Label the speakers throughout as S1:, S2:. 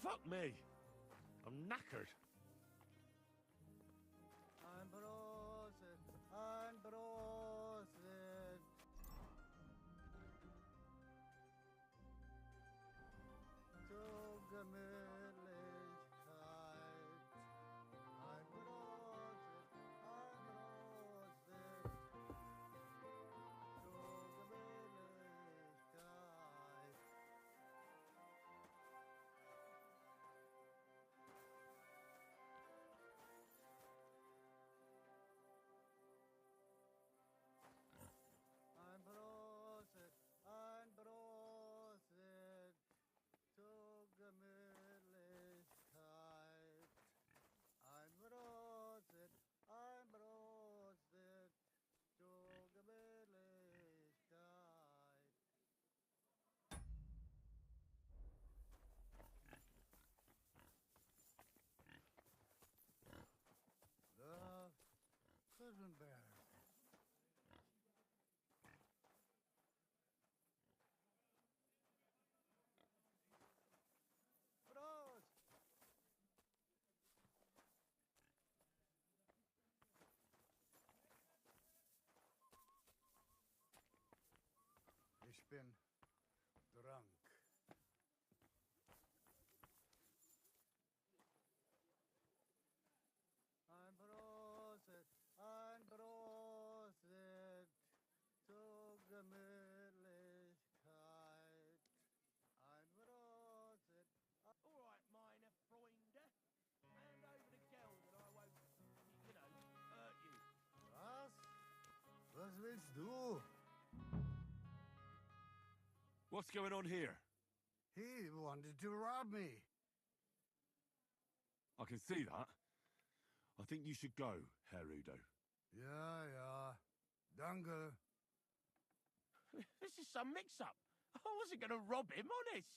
S1: Fuck me. I'm knackered.
S2: I'm frozen. I'm frozen. Prison bear. Bros! Ich bin drunk. I'm frozen. I'm frozen zur Gemütlichkeit. I'm frozen.
S1: All right, minor Freunde. Hand over the geld and I won't, hurt you.
S2: Was? Was willst du?
S1: What's going on here?
S2: He wanted to rob me.
S1: I can see that. I think you should go, Herr Udo.
S2: Ja. Danke.
S1: This is some mix-up. I wasn't going to rob him, honest.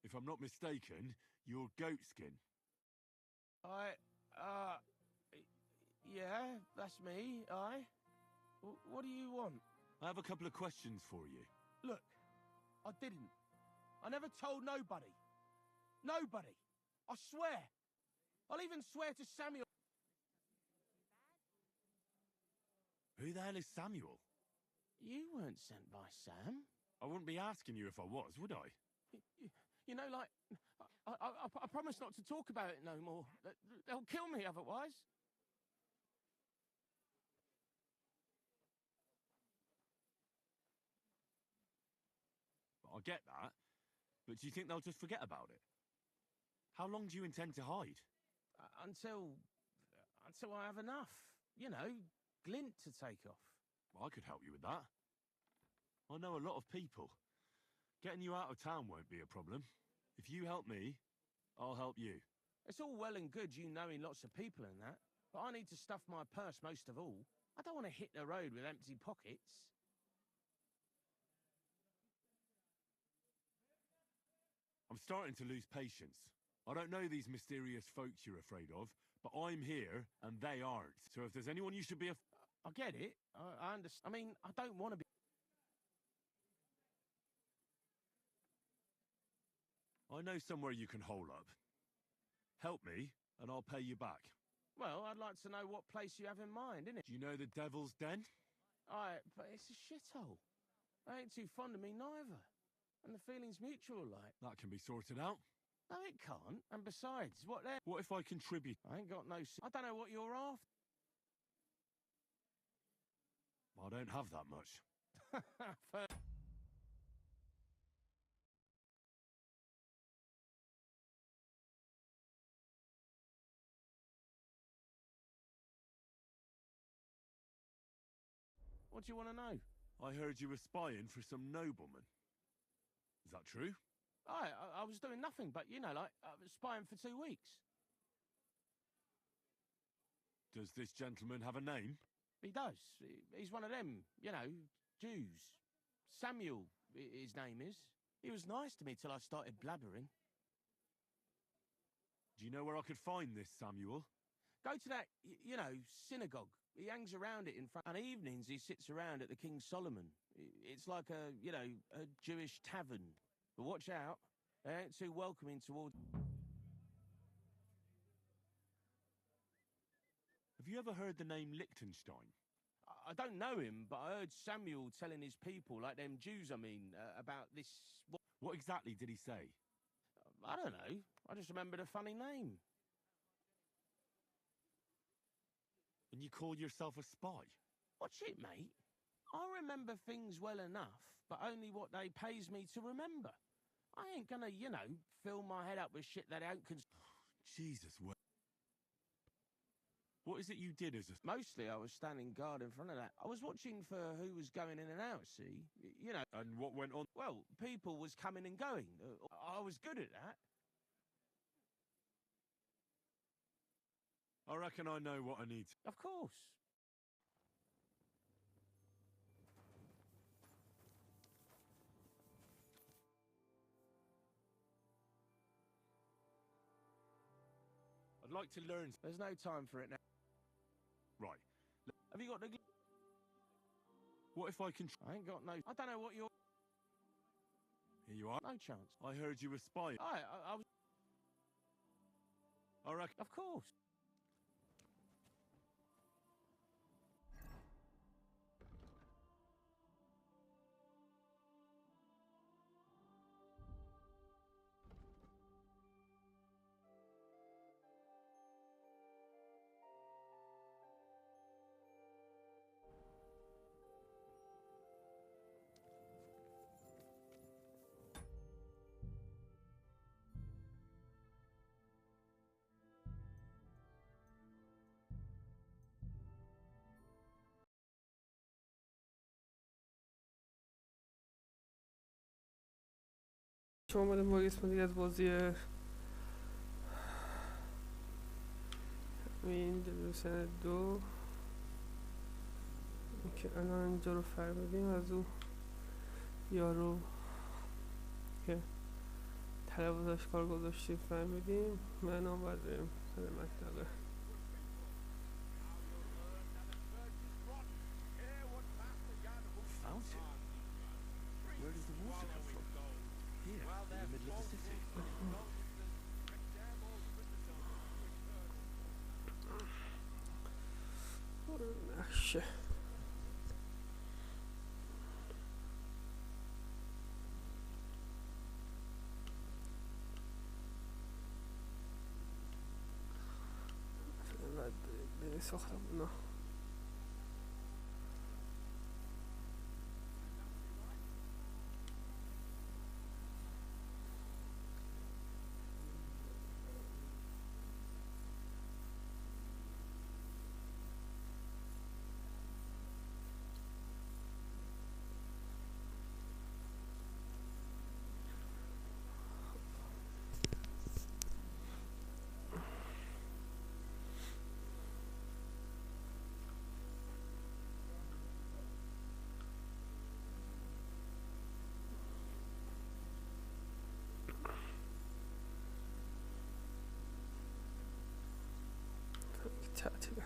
S1: If I'm not mistaken, you're Goatskin. Yeah, that's me, What do you want? I have a couple of questions for you. Look, I didn't. I never told nobody. Nobody. I swear. I'll even swear to Samuel. Who the hell is Samuel? You weren't sent by Sam. I wouldn't be asking you if I was, would I? You know, like, I promise not to talk about it no more. They'll kill me otherwise. I get that, but do you think they'll just forget about it? How long do you intend to hide? Until I have enough. You know, glint to take off. Well, I could help you with that. I know a lot of people. Getting you out of town won't be a problem. If you help me, I'll help you. It's all well and good you knowing lots of people and that, but I need to stuff my purse most of all. I don't want to hit the road with empty pockets. I'm starting to lose patience. I don't know these mysterious folks you're afraid of, but I'm here and they aren't. So if there's anyone you should be I get it. I understand. I mean, I don't want to be... I know somewhere you can hole up. Help me, and I'll pay you back. Well, I'd like to know what place you have in mind, innit? Do you know the Devil's Den? But it's a shithole. I ain't too fond of me neither. And the feeling's mutual, like. That can be sorted out. No, it can't. And besides, what then? What if I contribute? I ain't got no... I don't know what you're after. I don't have that much. What do you want to know? I heard you were spying for some nobleman. Is that true? I was doing nothing but, you know, like, spying for 2 weeks. Does this gentleman have a name? He does. He's one of them, you know, Jews. Samuel, his name is. He was nice to me till I started blabbering. Do you know where I could find this Samuel? Go to that, you know, synagogue. He hangs around it in front. On evenings, he sits around at the King Solomon. It's like a, you know, a Jewish tavern. But watch out. They ain't too welcoming towards... you ever heard the name Liechtenstein? I don't know him, but I heard Samuel telling his people, like them Jews, about this... What exactly did he say? I don't know. I just remembered a funny name. And you call yourself a spy? What's it, mate? I remember things well enough, but only what they pays me to remember. I ain't gonna, fill my head up with shit that ain't
S2: Jesus,
S1: What is it you did as a... Mostly I was standing guard in front of that. I was watching for who was going in and out, see?
S2: And what went on?
S1: Well, people was coming and going. I was good at that.
S2: I reckon I know what I need.
S1: Of course.
S2: I'd like to learn.
S1: There's no time for it now.
S2: Right.
S1: Have you got the...
S2: What if I can...
S1: I ain't got no... I don't know what you're...
S2: Here you are.
S1: No chance.
S2: I heard you were spying.
S1: I was...
S2: I reckon...
S1: Of course.
S3: شما اومدیم با قسمت دیگه از بازی این دلوسن 2 که الان اینجا رو فهمیدیم از اون یارو که تلوازش کار گذاشتیم فهمیدیم. من هم باید بریم سر مکتبه.
S1: Where does the water come from? Here, in the middle of the city.
S3: نقشه بعد بریم ساختمونا. تعطیله.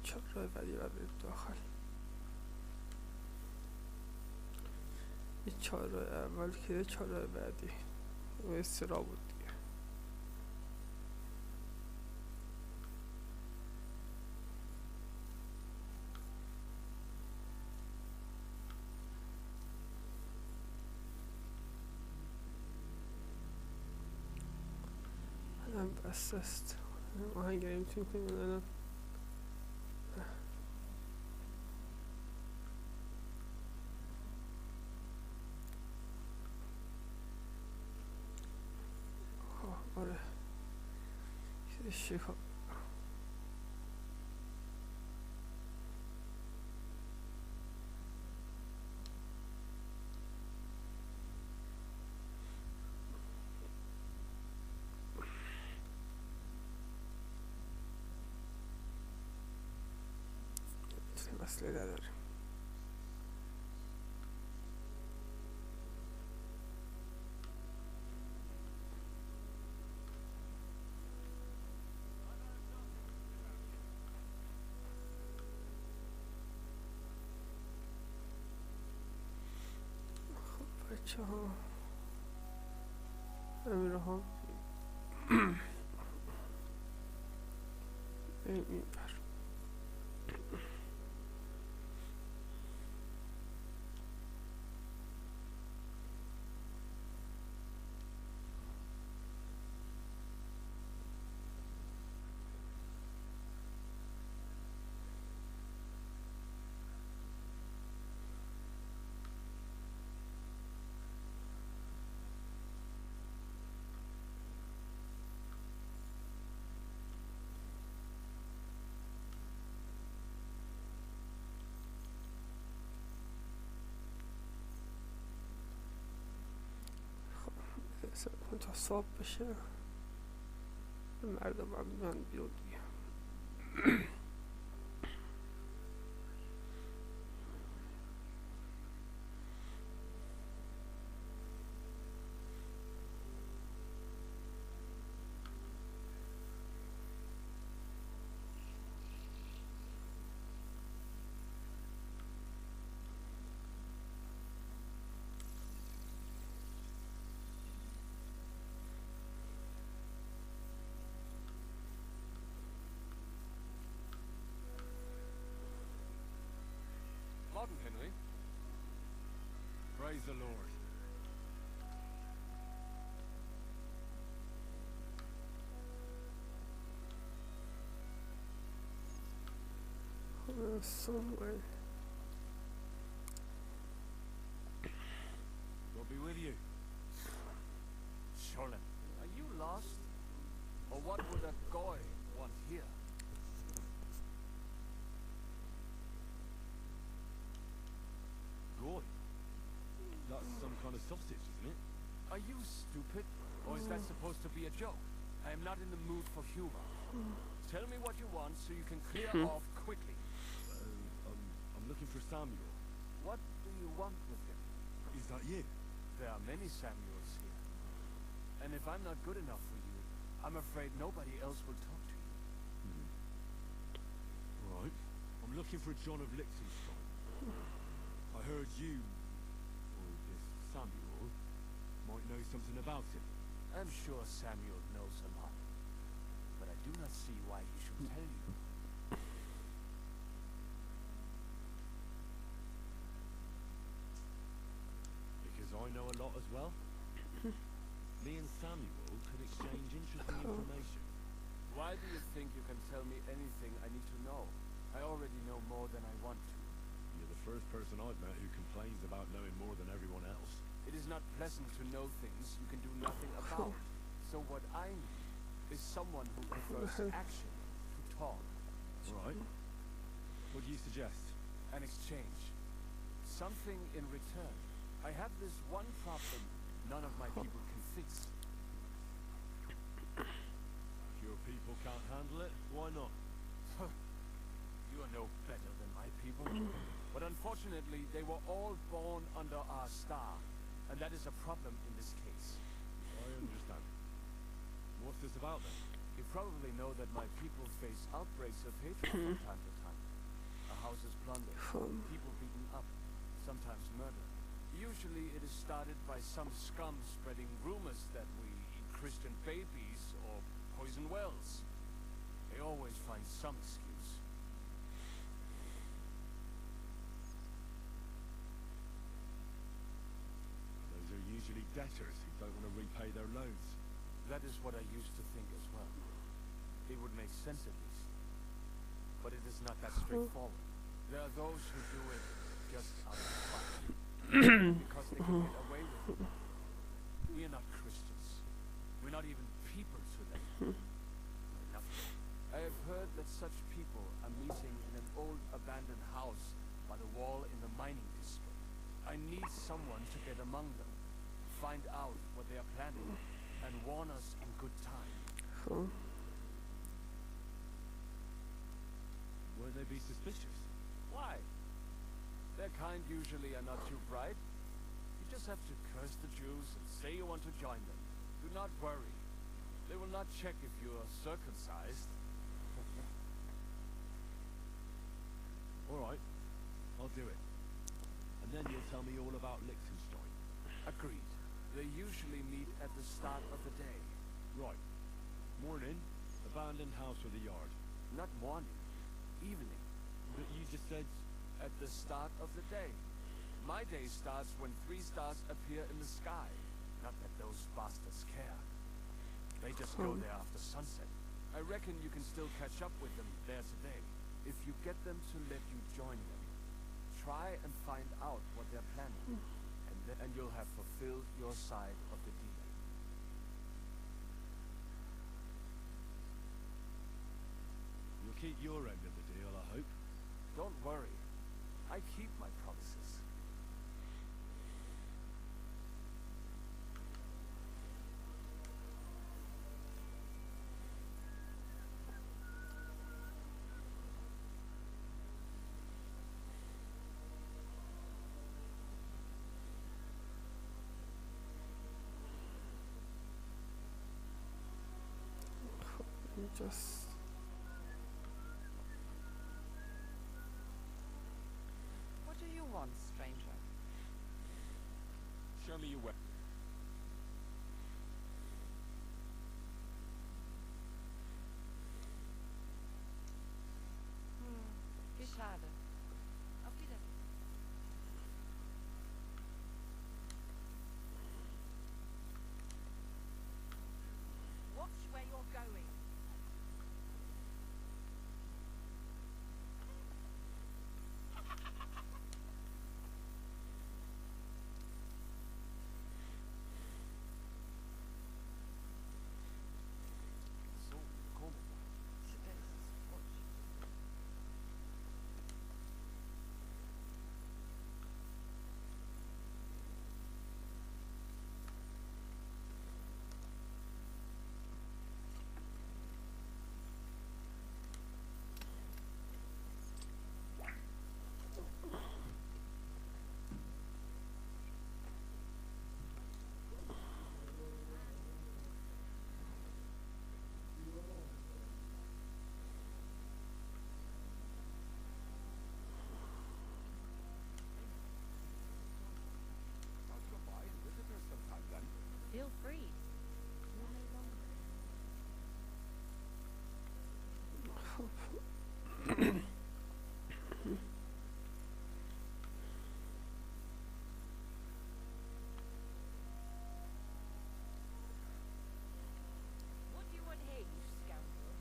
S3: چهار راه بعدی باید بریم داخل. این 4 راه اول که 4 راه بعدی و استرا بود دیگه. الان بسته است. آهنگری میتونیم کنیم الان. آره شیخ مسئله نداریم. بچه ها امیر ها این بر تا صاحب بشه مردم هم بیان بیرون دیگه.
S1: Henry.
S2: Praise the Lord.
S3: Somewhere.
S2: God be with you.
S1: Surely. Are you lost? Or what would a goy want here?
S2: Goy? That's some kind of sausage, isn't it?
S1: Are you stupid? Or is that supposed to be a joke? I am not in the mood for humor. Tell me what you want so you can clear off quickly.
S2: I'm looking for Samuel.
S1: What do you want with him?
S2: Is that you?
S1: There are many Samuels here. And if I'm not good enough for you, I'm afraid nobody else will talk to you.
S2: Right. I'm looking for John of Liechtenstein. I heard you, or this Samuel, might know something about him.
S1: I'm sure Samuel knows a lot. But I do not see why he should tell you.
S2: Because I know a lot as well. Me and Samuel could exchange interesting information.
S1: Why do you think you can tell me anything I need to know? I already know more than I want to.
S2: You're the first person I've met who complains about knowing more than everyone else.
S1: It is not pleasant to know things you can do nothing about. So what I need is someone who prefers action to talk.
S2: Right. What do you suggest?
S1: An exchange. Something in return. I have this one problem none of my people can fix.
S2: If your people can't handle it, why not?
S1: You are no better than my people. But unfortunately, they were all born under our star. And that is a problem in this case.
S2: I understand. What's this about then?
S1: You probably know that my people face outbreaks of hatred from time to time. A house is plundered, people beaten up, sometimes murdered. Usually it is started by some scum spreading rumors that we eat Christian babies or poison wells. They always find some excuse.
S2: Those are usually debtors who don't want to repay their loans.
S1: That is what I used to think as well. It would make sense at least. But it is not that straightforward. There are those who do it just out of fun. Because they can get away with it. We are not Christians. We're not even people to them. I have heard that such people are meeting in an old abandoned house by the wall in the mining district. I need someone to get among them, find out what they are planning, and warn us in good time.
S2: Won't they be suspicious?
S1: Why? Their kind usually are not too bright. You just have to curse the Jews and say you want to join them. Do not worry. They will not check if you are circumcised.
S2: All right, I'll do it. And then you'll tell me all about Liechtenstein.
S4: Agreed. They usually meet at the start of the day.
S2: Right. Morning, abandoned house or the yard.
S4: Not morning. Evening.
S2: But you just said...
S4: At the start of the day. My day starts when 3 stars appear in the sky. Not that those bastards care. They just go there after sunset. I reckon you can still catch up with them there today. If you get them to let you join them. Try and find out what they're planning. And you'll have fulfilled your side of the deal.
S2: You'll keep your end of the deal, I hope.
S4: Don't worry. I keep my promises.
S3: Just...
S5: What do you want, stranger?
S1: Show me your weapon.
S5: Wie schade. Auf Wiedersehen. Watch where you're going. Feel free. What do you want here, you scoundrel?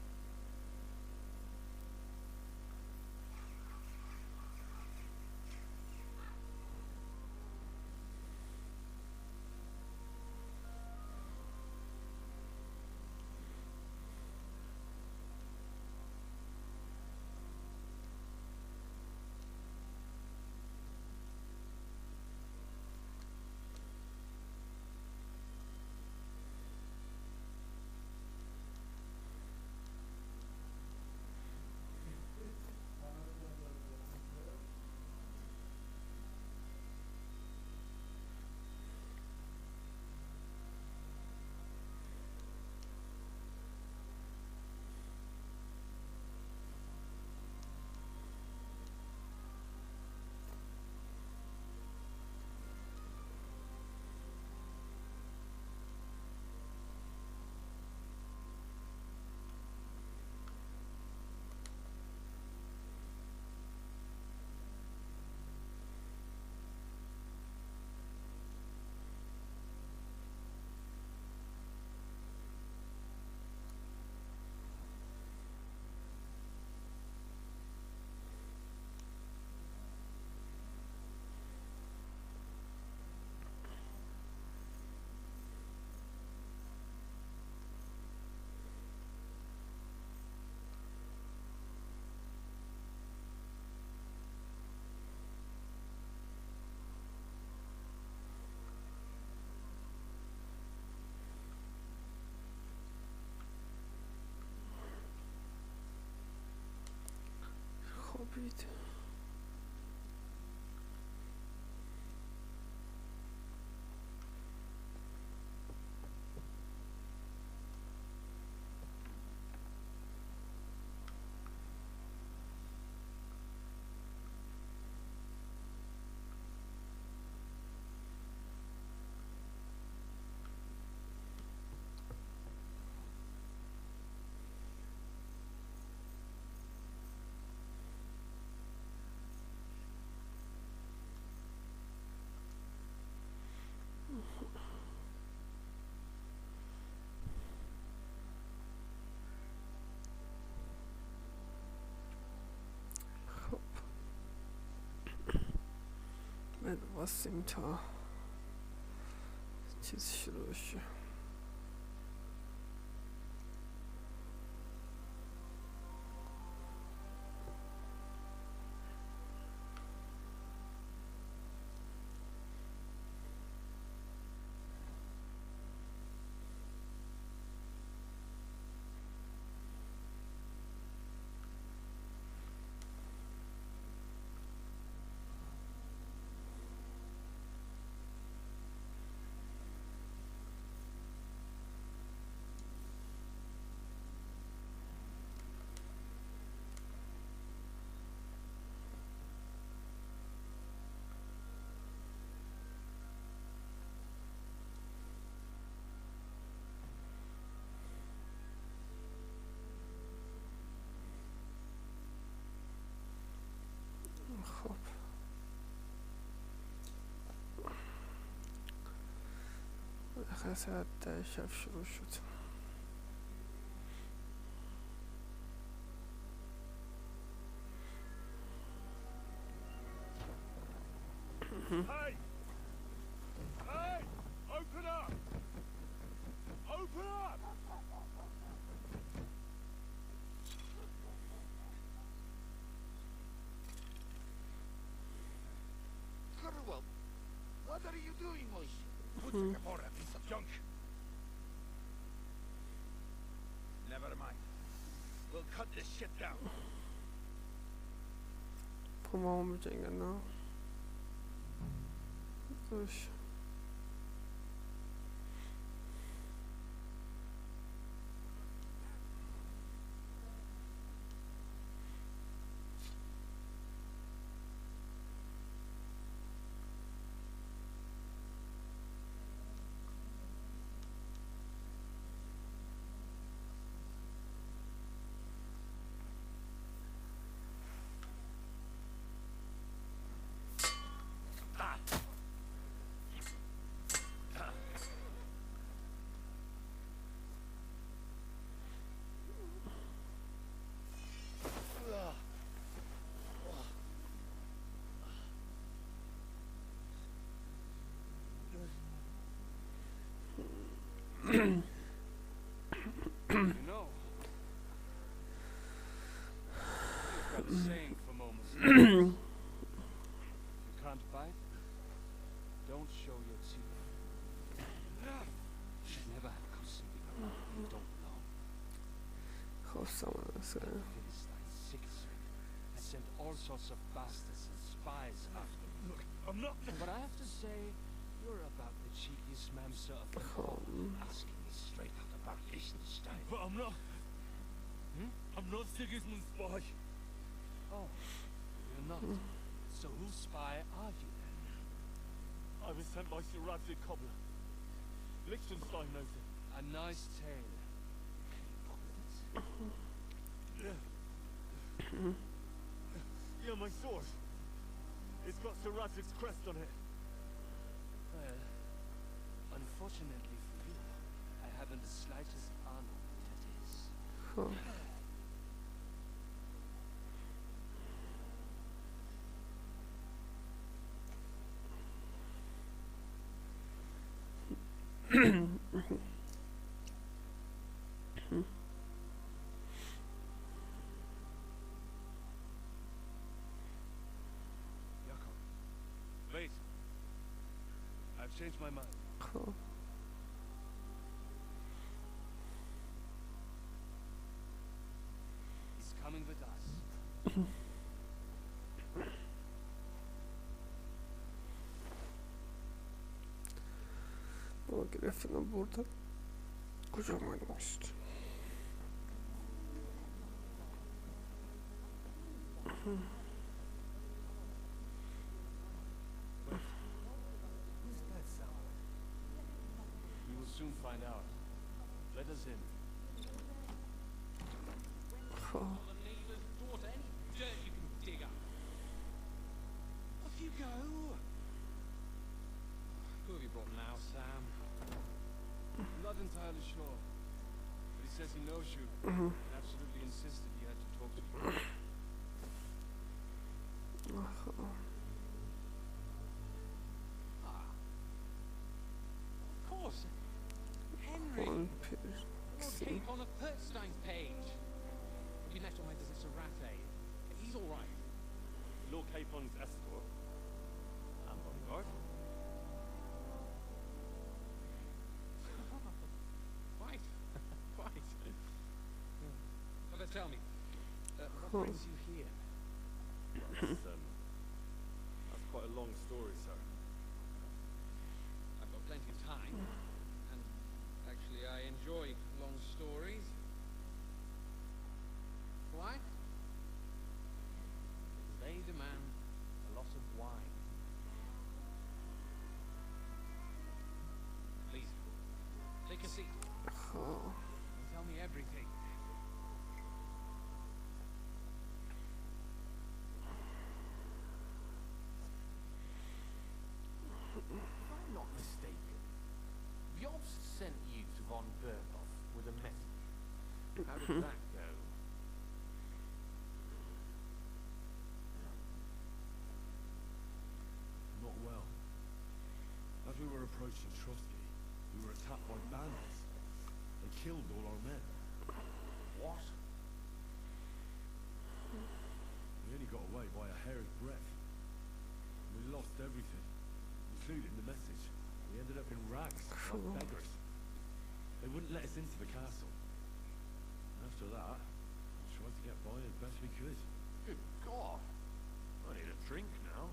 S3: خوابید. واسیم تا چیز شروع بشه. خب بالاخره ساعت 10 شب شروع شد.
S2: Hey! Hey! Open up! Open up!
S6: Well, what are you doing, Moishi?
S2: Put the camera, piece of junk. Never mind. We'll cut this shit down.
S3: پومامو بجنگن نه دوش
S4: You know, you've got a saying for moments. You can't bite, don't show your teeth. You've never had custody of a you don't belong.
S3: خب ساموئل
S4: Philistine sick-sick has sent all sorts of bastards and spies after me.
S2: Look, I'm not...
S4: But I have to say, you're about the cheekiest mamser of them all, asking me straight out about Liechtenstein.
S2: But I'm not... I'm not Sigismund's spy.
S4: Oh, you're not. So whose spy are you then?
S2: I was sent by Sir Radzik Cobbler. Liechtenstein knows it.
S4: A nice tale.
S2: Yeah, my sword. It's got Sir Radzik's crest on it.
S4: Well, unfortunately for you, I haven't the slightest honor what it is.
S3: خب
S4: Jakob, wait. I've changed my mind.
S3: خب
S4: He's coming with us.
S3: بابا گرفتنم بردم کجا معلوم است
S4: Who's that sound? We will soon find out. Let us in.
S3: خب
S4: Off you go. Who have you brought now, Sam? I'm not entirely sure. But he says he knows you. And absolutely insisted he had to talk to you.
S3: خب
S7: tell me, what
S3: Cool.
S7: brings you here?
S2: That's quite a long story, sir.
S7: I've got plenty of time, and actually I enjoy long stories. Why? Because they demand a lot of wine. Please, take a seat
S3: خب
S7: and tell me everything.
S1: If I'm not mistaken, Yobs sent you to von Berghoff with a message. How did that go?
S2: Not well. As we were approaching Trotsky, we were attacked by bandits. They killed all our men.
S1: What?
S2: We only got away by a hair's breadth. We lost everything, including the message. We ended up in rags, like beggars. They wouldn't let us into the castle. After that, we tried to get by as best we could.
S1: Good God. I need a drink now.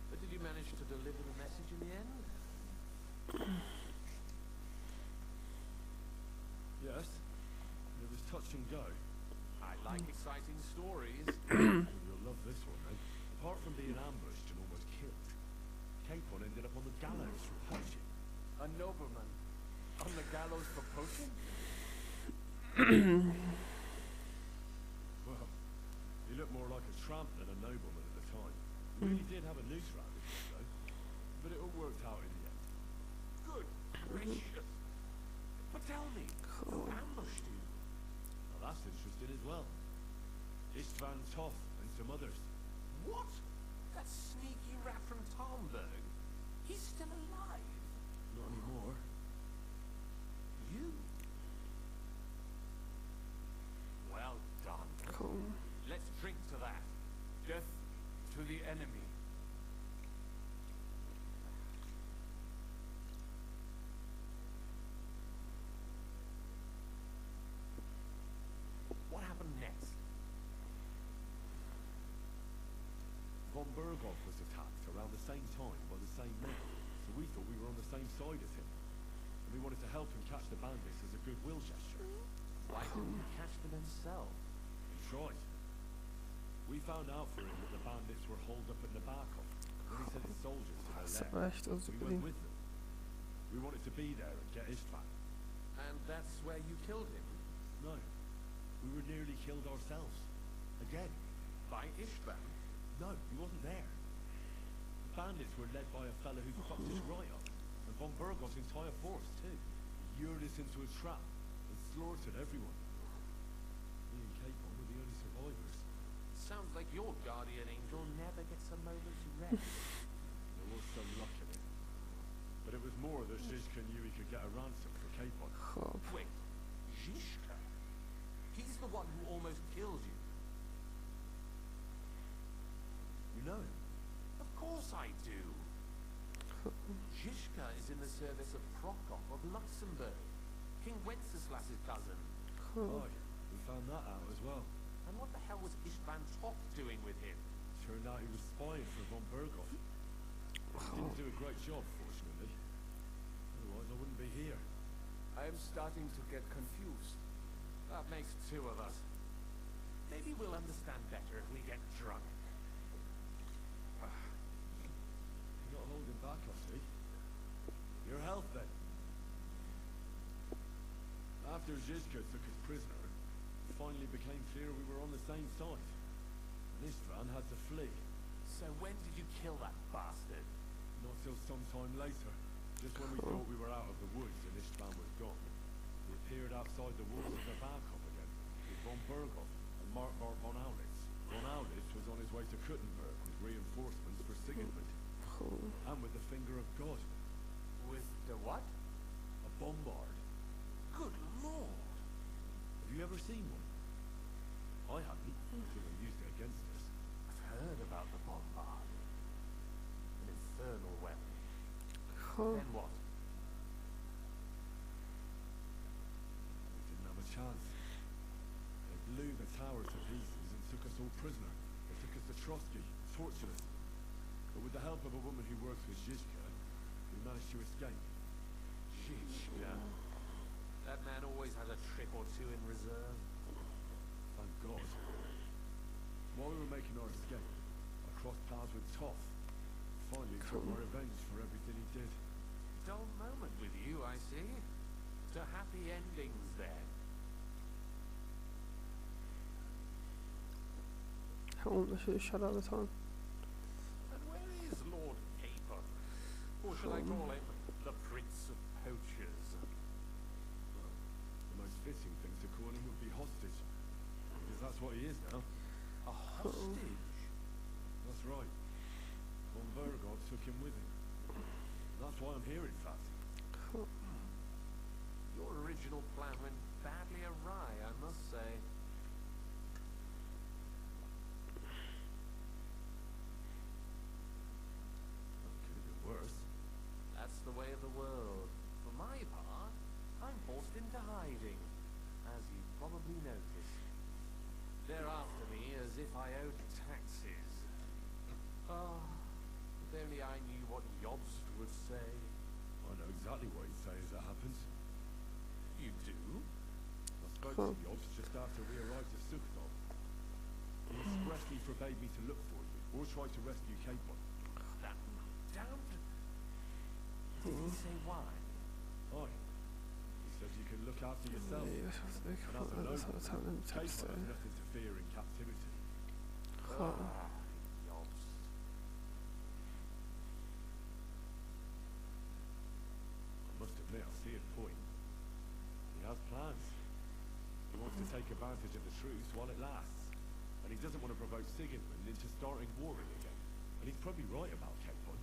S1: But did you manage to deliver the message in the end?
S2: Yes, it was touch and go.
S1: I like exciting stories.
S2: You'll love this one, then. Apart from being ambushed and almost killed, Capon ended up on the gallows for poaching.
S1: A nobleman on the gallows for poaching?
S2: Well, he looked more like a tramp than a nobleman at the time. He really did have a noose round his neck, though. But it all worked out in the end.
S1: Good gracious. But tell me, who ambushed you?
S2: Well, that's interesting as well. Istvan Toth and some others.
S1: What? That sneaky rat from Talmberg? He's still alive.
S2: Not anymore.
S1: You? Well done.
S3: cool.
S1: Let's drink to that. Death to the enemy. What happened next?
S2: Von Berghoff was attacked around the same time by the same men, so we thought we were on the same side as him. And we wanted to help him catch the bandits as a goodwill gesture.
S1: Why didn't he catch them himself?
S2: He tried. We found out for him that the bandits were holed up in the Barkov. Then he sent his soldiers to their
S3: Chcę
S2: lair.
S3: wejść do
S2: We went
S3: zbyli.
S2: with them. We wanted to be there and get Istvan.
S1: And that's where you killed him?
S2: No. We were nearly killed ourselves. Again.
S1: By Ishvan?
S2: No, he wasn't there. The bandits were led by a fellow who fucked us right up. And von Bergoff's entire force, too. He lured us into a trap and slaughtered everyone. Me and Capon were the only survivors.
S1: Sounds like your guardian angel never gets a moment's rest.
S2: There was some luck in it. But it was more that Zizka knew he could get a ransom for Capon.
S3: Hop.
S1: Wait, Zizka? He's the one who almost killed you.
S2: You know him?
S1: Of course I do. Zizka is in the service of Prokop of Luxembourg, King Wenceslas's cousin.
S3: Cool.
S2: Aye, we found that out as well.
S1: And what the hell was Istvan Toth doing with him?
S2: Turned out he was spying for von Bergoff. He didn't do a great job, fortunately. Otherwise I wouldn't be here.
S1: I am starting to get confused. That makes two of us. Maybe we'll understand better if we get drunk.
S2: You're not holding back, I see. Your health, then. After Zizka took us prisoner, it finally became clear we were on the same side. And Istvan had to flee.
S1: So when did you kill that bastard?
S2: Not till some time later. Just when we thought we were out of the woods and Istvan was gone. We appeared outside the walls of the Barkov again, with von Bergoff and Martvar von Aulitz. Von Aulitz was on his way to Kuttenberg with reinforcements for Sigismund.
S3: Cool.
S2: And with the finger of God.
S1: With the what?
S2: A bombard.
S1: Good Lord!
S2: Have you ever seen one? I haven't, until they used it against us.
S1: I've heard about the bombard. An infernal Then what?
S2: We didn't have a chance. They blew the tower to pieces and took us all prisoner. They took us to Trotsky, tortured us. But with the help of a woman who works with Zizka, we managed to escape.
S1: Zizka. That man always has a trick or two in reserve.
S2: Thank God. While we were making our escape, I crossed paths with Toff. Finally took my revenge for everything he did.
S1: Dull moment with you, I see. To happy endings then.
S3: همون بشه شرابتان.
S1: And where is Lord Capon? Or should I call him the Prince of Poachers?
S2: The most fitting thing to call him would be hostage. Because that's what he is now.
S1: A hostage?
S2: That's right. Von Berghoff took him with him. That's why I'm here, in fact.
S1: Your original plan went badly awry, I must say.
S2: Could have been worse.
S1: That's the way of the world. For my part, I'm forced into hiding, as you probably noticed. They're after me as if I owed taxes. Ah, if only I knew what Jobst would say.
S2: I know exactly what he'd say as it happens.
S1: You do?
S2: I spoke to Jobs just after we arrived at Sukhdol. He expressly forbade me to look for you, or try to rescue Capon.
S1: That damned... Did he say why?
S2: Aye. He said you can look after yourself.
S3: Nee, was was ik
S2: And as a
S3: van
S2: noble,
S3: dat zou een
S2: Capon
S3: tekst
S2: has
S3: zijn.
S2: nothing to fear in captivity.
S1: Jobst.
S2: I must admit, I see his point. He has plans. He wants to take advantage of the truce while it lasts. And he doesn't want to provoke Sigismund into starting warring again. And he's probably right about Capon.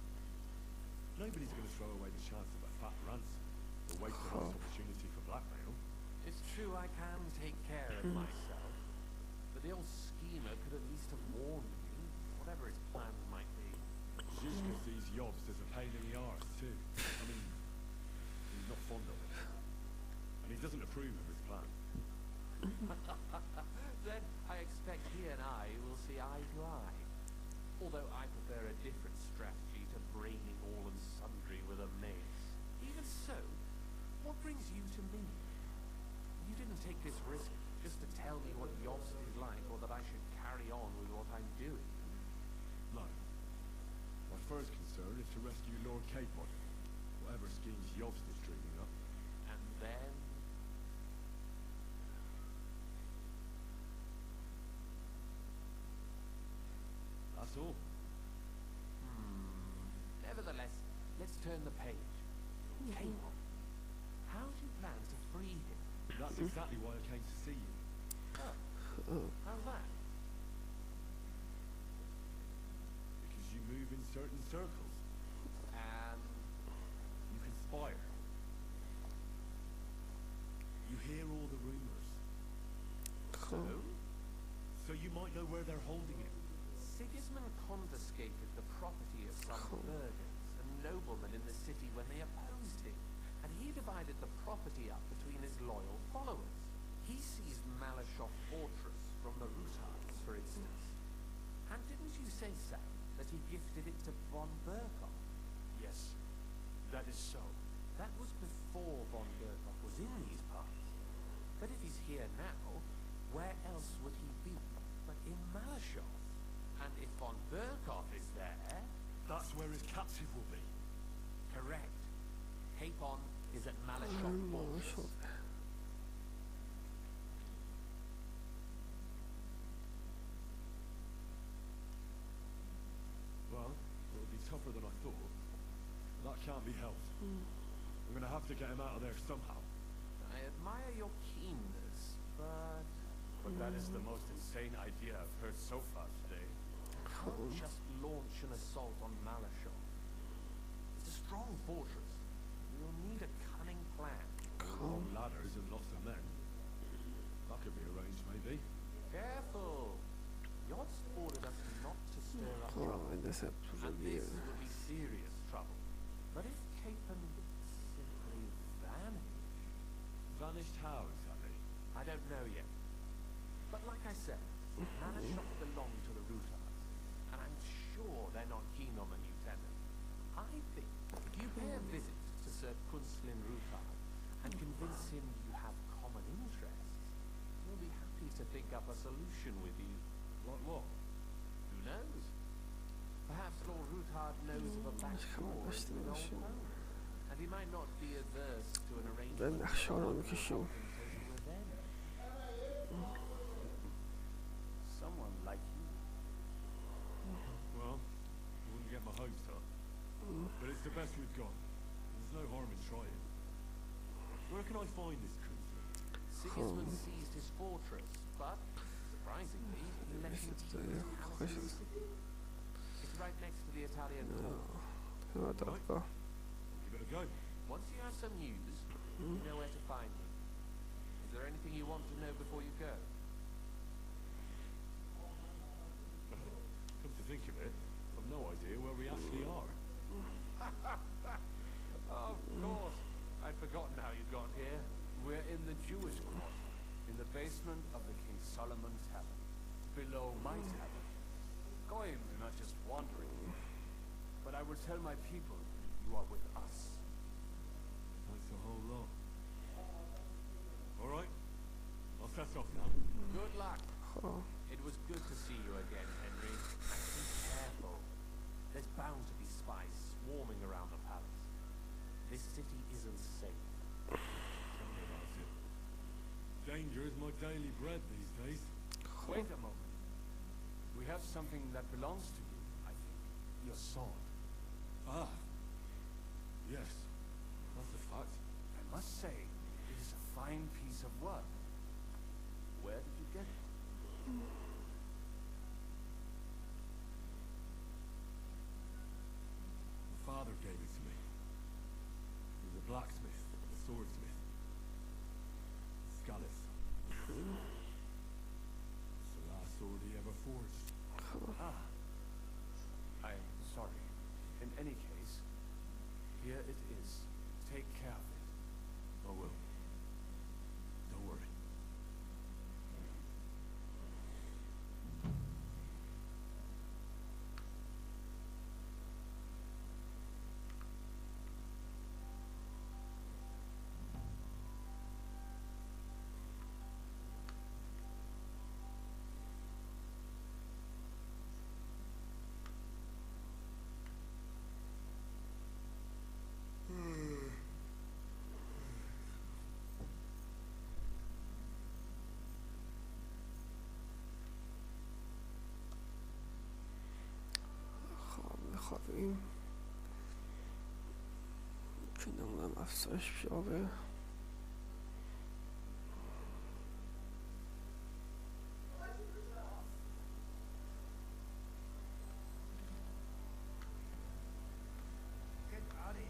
S2: Nobody's going to throw away the chance of a fat ransom or waste an opportunity for blackmail.
S1: It's true I can take care of myself, but the old schemer could at least have warned me, whatever his plans might be.
S2: Zizka sees Jobst as a pain in the arse too. I mean, he's not fond of it. And he doesn't approve of his plan.
S1: Then I expect he and I will see eye to eye. Although I prefer a different strategy to braining all and sundry with a mace. Even so, what brings you to me? You didn't take this risk just to tell me what Jobst is like, or that I should carry on with what I'm doing.
S2: No. My first concern is to rescue Lord Capon, whatever schemes Jobst is dreaming up.
S1: And then...
S2: That's all.
S1: Nevertheless, let's turn the page. Capon, how do you plan to free him?
S2: That's exactly why I came to see you.
S1: Oh. How's that?
S2: Because you move in certain circles.
S1: And...
S2: You conspire. You hear all the rumors. So you might know where they're holding him.
S1: Sigismund confiscated the property of some burghers and noblemen in the city when they opposed him, and he divided the property up between his loyal followers. He seized Malashov Fortress from the Rutards, for instance. And didn't you say, Sam, that he gifted it to von Berkhoff?
S4: Yes, that is so.
S1: That was before von Berkhoff was in these parts. But if he's here now, where else would he be but in Malashov? And if von Berkhoff is there...
S2: That's where his captive will be.
S1: Correct. Capon is at Malashov Fortress.
S2: Well, it'll be tougher than I thought. That can't be helped. I'm gonna have to get him out of there somehow.
S1: I admire your keenness, but...
S4: But that is the most insane idea I've heard so far today.
S1: Can't just launch an assault on Malashov. It's a strong fortress. We'll need a cunning plan.
S2: Long ladders and lots of men. That could be arranged, maybe.
S1: Careful! Jobst ordered us not to stir up trouble. And this would be serious trouble. But if Capon
S4: don't know yet. But like I said, manor shops belong to the Rutards, and I'm sure they're not keen on the new tenant. I think if you pay a visit to Sir Kunslin Rutard and convince him you have common interests, he'll be happy to think up a solution with you.
S2: Like what?
S4: Who knows? Perhaps Lord Rutard knows of a back door into an old home, and he might not be averse to an arrangement for revenge. Someone like you.
S2: Well, I wouldn't get my hopes up. But it's the best we've got. There's no harm in trying. Where can I find this Kunslin?
S4: Sigismund seized his fortress, but surprisingly, he let him keep his palace in the city. It's right next to the Italian port.
S3: chyba dobra.
S2: Give it a go.
S4: Once you have some news, you know where to find me. Is there anything you want to know before you go?
S2: Come to think of it, I've no idea where we actually are.
S4: Of course. I'd forgotten how you'd got here. We're in the Jewish quarter, in the basement of the King Solomon Tavern, below my tavern. Goyim are not just wandering, but I will tell my people you are with us.
S2: Thanks a whole lot. All right, I'll set off now.
S4: Good luck.
S3: O,
S4: It was good to see you again, Henry. And be careful. There's bound to be spies swarming around the palace. This city isn't safe.
S2: Tell me about it. Danger is my daily bread these days.
S4: Wait a moment. We have something that belongs to you, I think. Your sword.
S2: Ah, yes, that's a fact.
S4: I must say, it is a fine piece of work. Where did you get it?
S2: My father gave it to me. He was a blacksmith, a swordsmith. Scallis. It's the last sword he ever forged.
S4: Ah. I'm sorry. In any case, here it is. Take care of it.
S2: I will. Don't worry.
S3: بخوابیم که نمونم افزایش بیابه.
S6: Get out of here.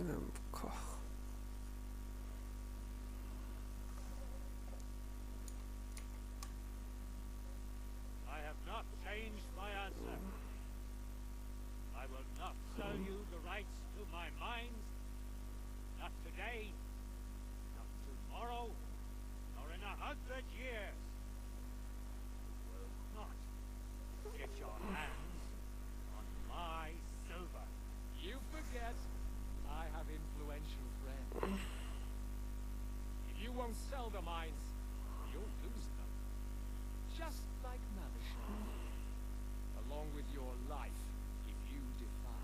S3: اینم کاخ.
S8: I have not changed my answer. I will not sell you the rights to my mines. Not today, not tomorrow, nor in 100 years. You will not get your hands on my silver.
S4: You forget I have influential friends. If you won't sell the mines, you'll lose them. Just like Mavishar. Along with your life, if you defy.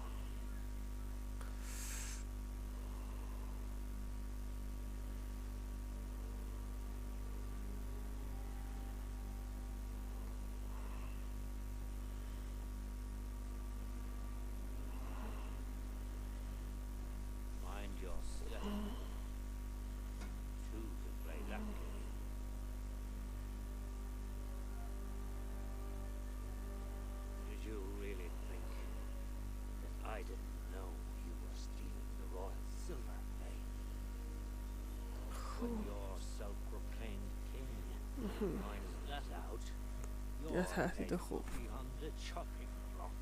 S8: Mind your step. To the great Rafte. Did you really think that I didn't know you were stealing the royal silver, eh? When your self-proclaimed king finds that out, your
S3: Ja, ta
S8: head
S3: det
S8: will
S3: خوب.
S8: be on the chopping block.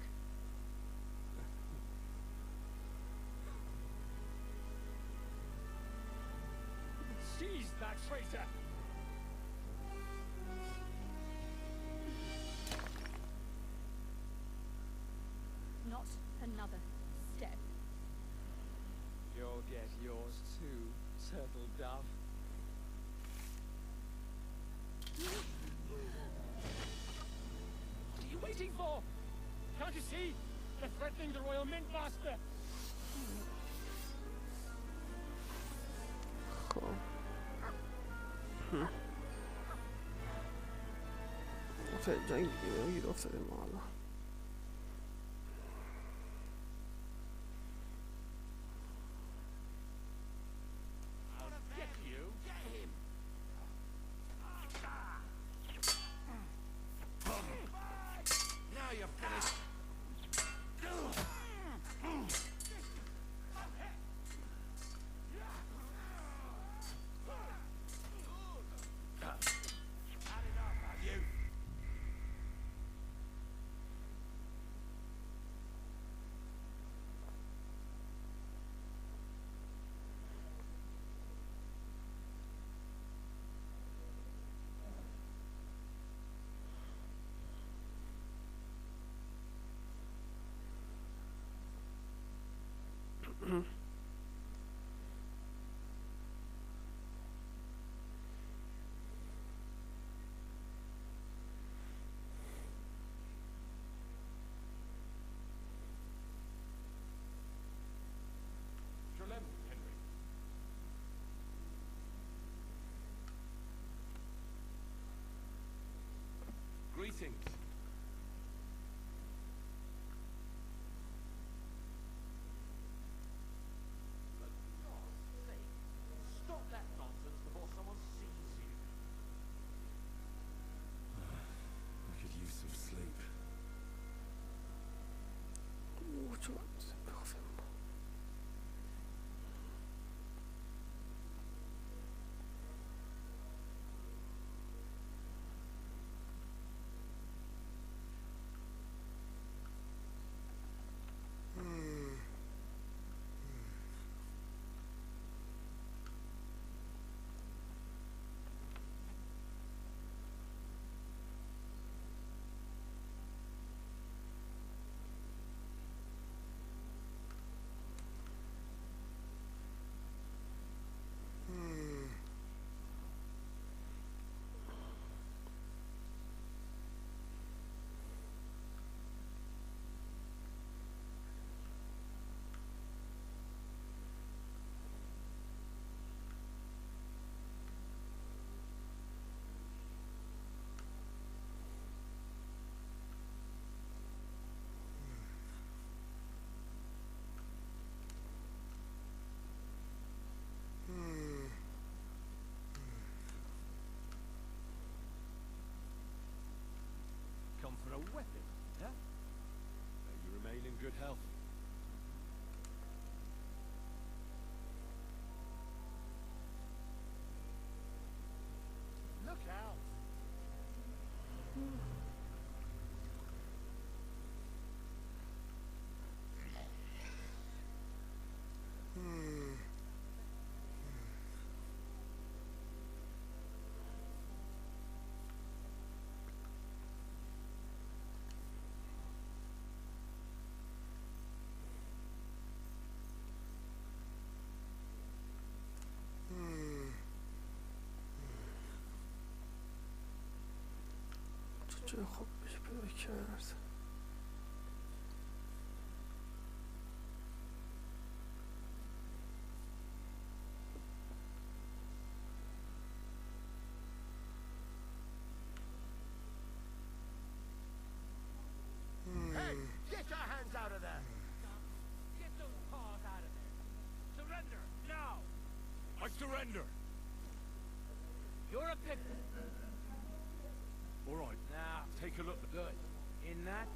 S4: Seize that traitor!
S9: Not another step.
S4: You'll get yours too, turtle dove. What are you waiting for? Can't you see? They're threatening the royal mint master.
S3: خب مثلا جنگ دیگه گیر افتادیم ما حالا.
S4: I'll get you. Get him.
S6: Now you're finished.
S4: Had enough, have you? Your lemon, Henry.
S2: Greetings.
S8: Stop that nonsense before someone sees you.
S2: I could use some sleep.
S3: Mucho antes de empezar.
S4: Come for a weapon, yeah?
S2: May you remain in good health.
S3: جای خوب بشه پیدا کرد.
S6: Hey, get your hands out of there!
S8: Get those paws out of there. Surrender, now!
S2: I surrender.
S8: You're a pig.
S2: All right,
S8: Now,
S2: take a look.
S8: good. In that